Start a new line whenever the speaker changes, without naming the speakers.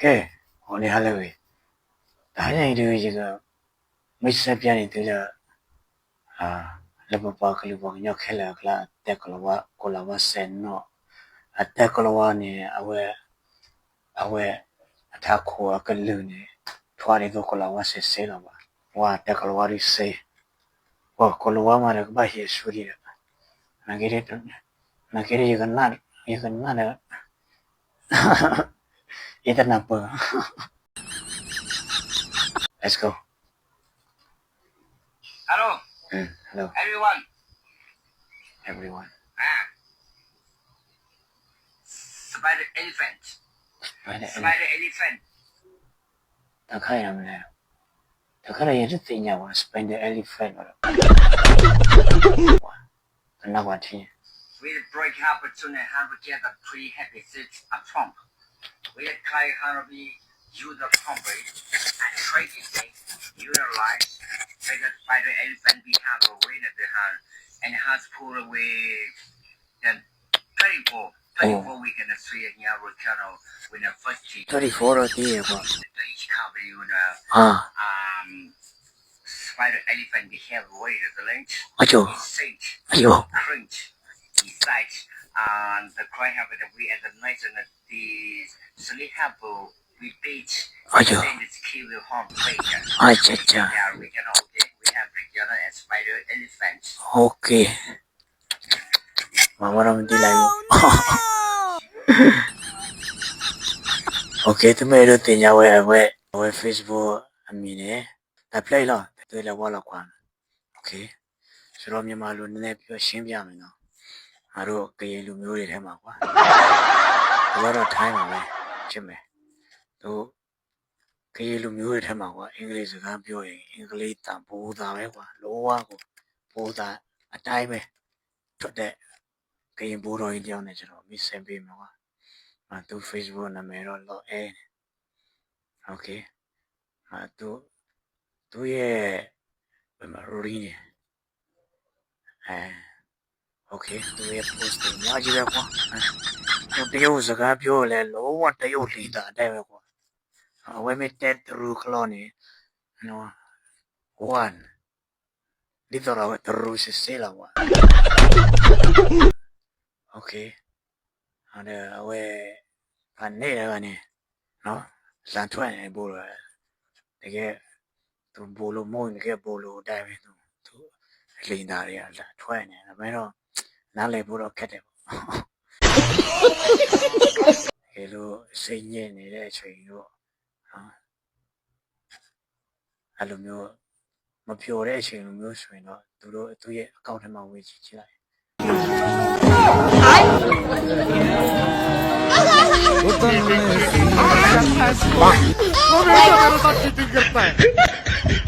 给，我厉害了喂！大人这个没事别人都是啊，那不把个路要开了个啦，带个了过了我生喏，啊带个了我呢，他哭个路呢，突然都过了我谁了吧？我带个了我的谁？我过了我嘛那个把些处理了，那个一个男的，一个男的。Let's go.
Hello.
Hello.
Everyone.
Everyone.
Spider elephant.
Spider
elephant.
他看见没有？他可能也是这样哇 ，Spider elephant 了。哇，那我听。
We break up to have together three happy six a pump. We try how we use the pump and try to utilize the spider elephant we have a way at the hand and has pulled away the 24 we can see in our channel with the first team.
34တော့တည်းရပေါ့
Each cover you know.
ဟာ
Spider elephant they have way at the length.
အချို
Sage.
အယော
Cringe. Besides, the cry have the we at the night and the sleep have we beach.
Ayo.
Then it's kill the home plate.
အချာချာ
Yeah, we can okay. We have together as spider elephants.
Okay မမတော့မသိလိုက်ဘူး Okay သူမဲတို့တင်ကြဝဲဝဲ Facebook အမီနဲ့ဒါ play လားတွေ့လဲဝါလောက်ခွာ Okay ဆိုတော့မြန်မာလူနည်းနည်းပြောရှင်းပြမယ်နော်ငါတို့ကရင်လူမျိုးတွေထဲမှာကွာဒီကတော့ထိုင်းပါပဲချစ်မယ်တို့ကရင်လူမျိုးတွေထဲမှာကွာအင်္ဂလိပ်စကားပြောရင်အင်္ဂလိပ်တန်ပိုးတာပဲကွာလောဝကိုပိုးတာအတိုင်းပဲထွက်တဲ့ကရင်ဘိုးတော်ကြီးတယောက်နဲ့ကျွန်တော်မိတ်ဆက်ပေးမှာကွာသူ Facebook နာမည်တော့လောအဲโอเคသူရဲ့ဘယ်မှာရိုးရင်းโอเคသူရဲ့ post တွေအများကြီးပဲကွာတရုတ်စကားပြောလဲလုံးဝတရုတ်လေတာအတိုင်းပဲကွာဝဲမတက်သူခလောနေနော်one ဒီတော့သူစစ်လာကွာโอเคဝဲကနေနော်လန်ထွက်နေပို့တော့တကယ်သူဘိုလိုမုန်းတကယ်ဘိုလိုအတိုင်းပဲသူလိန်သားတွေကလာထွက်နေဒါပေမဲ့တော့နားလည်ဖို့တော့ခက်တယ်ပေါ့အဲလိုစိတ်ညစ်နေတဲ့အချိန်တော့အဲ့လိုမျိုးမဖြော်တဲ့အချိန်လိုမျိုးဆိုရင်တော့သူရဲ့အကောင့်ထဲမှာဝင်ကြည့်လိုက်
What the